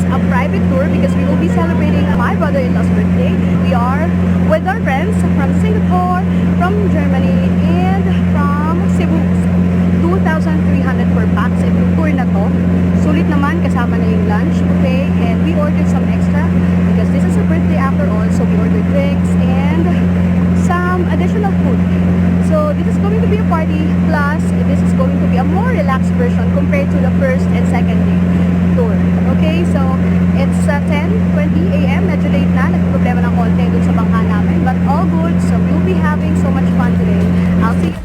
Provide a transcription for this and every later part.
a private tour because we will be celebrating my brother-in-law's birthday. We are with our friends from Singapore, from Germany, and from Cebu. 2,300 per pax itong tour na to. Sulit naman, kasama na yung lunch, okay? And we ordered some extra because this is a birthday after all. So we ordered drinks and some additional food. So this is going to be a party, plus this is going to be a more relaxed version compared to the first and second day tour. Okay, so it's 10:20 a.m. Medyo late na, nagproblema ng konti dun sa bangka namin, but all good. So we'll be having so much fun today. I'll see you.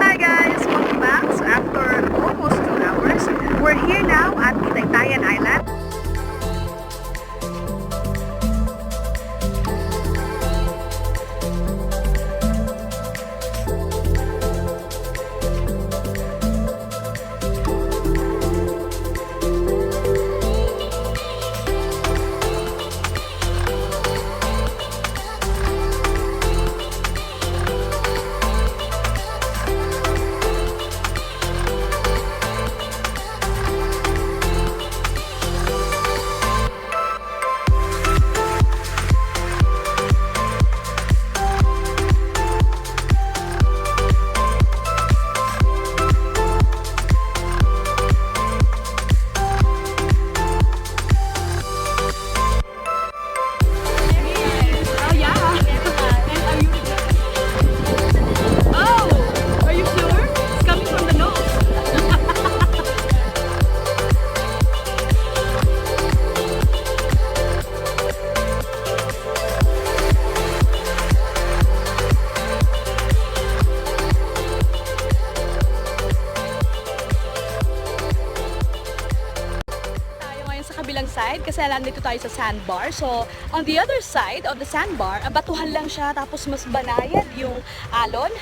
Hi guys! Welcome back. So after almost 2 hours, we're here now at Ditaytayan Island. Side kasi nandito tayo sa sandbar. So, on the other side of the sandbar, batuhan lang siya tapos mas banayad yung alon.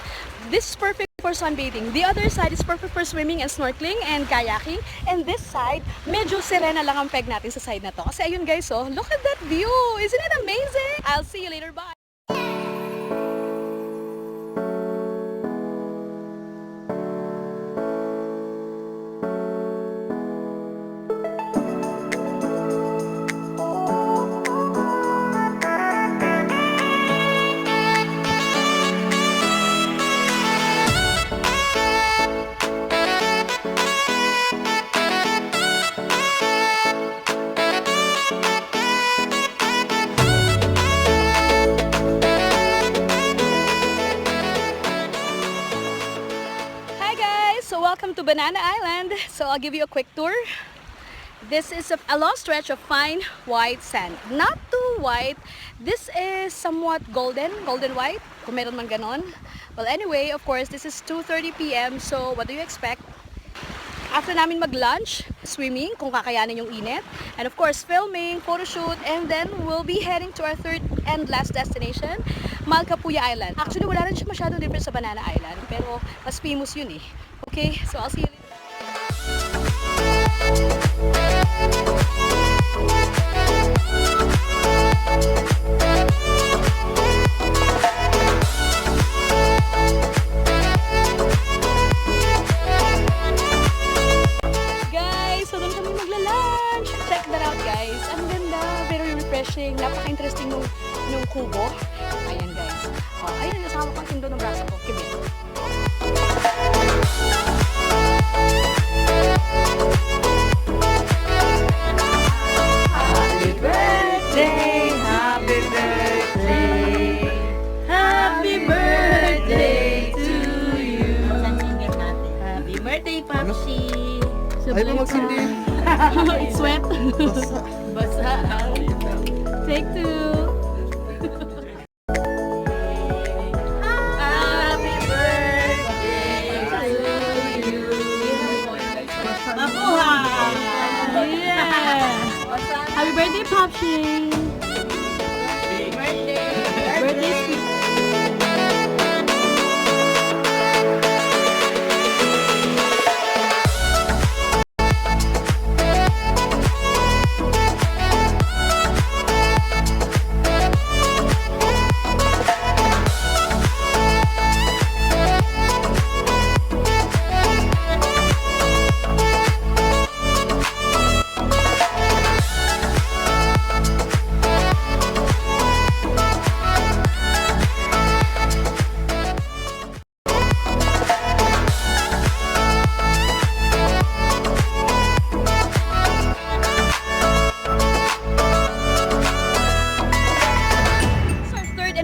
This is perfect for sunbathing. The other side is perfect for swimming and snorkeling and kayaking. And this side, medyo serena lang ang peg natin sa side na to. Kasi ayun guys, oh, look at that view! Isn't it amazing? I'll see you later. Bye! Welcome to Banana Island. So I'll give you a quick tour. This is a long stretch of fine white sand. Not too white. This is somewhat golden white. Kung meron man ganon. Well anyway, of course, this is 2:30 p.m. So what do you expect? After namin mag-lunch, swimming kung kakayanin yung init. And of course, filming, photoshoot, and then we'll be heading to our third and last destination, Malcapuya Island. Actually, wala rin siya masyadong different sa Banana Island, pero mas famous yun eh. Okay, so I'll see you later. Guys, so doon kami magla-lunch. Check that out guys. Ang ganda, very refreshing. Napaka-interesting nung kubo. Ayan guys. Oh, ayun, nasama ko ang tindo ng braso ko. Kibit. Happy birthday, happy birthday, happy birthday to you. Happy birthday, Papsi. Ay, magsindi. It's wet. Basa. Basa. Take two. Happy birthday to you. Mabuhay! Yeah! What's up, Shane? Birthday speech.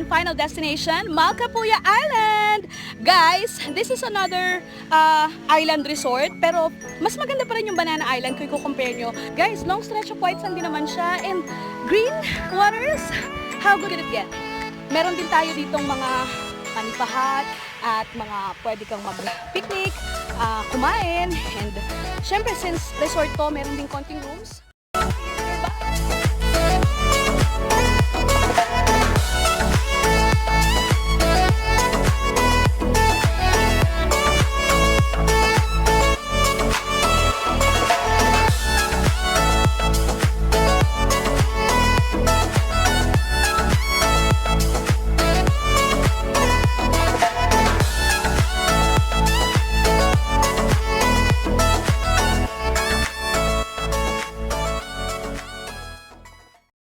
Final destination, Malcapuya Island. Guys, this is another island resort, pero mas maganda pa rin yung Banana Island kung i-compare nyo. Guys, long stretch of white sand din naman siya and green waters. How good could it get? Meron din tayo ditong mga panipahat at mga pwede kang mag-picnic, kumain, and syempre since resort to, meron din konting rooms.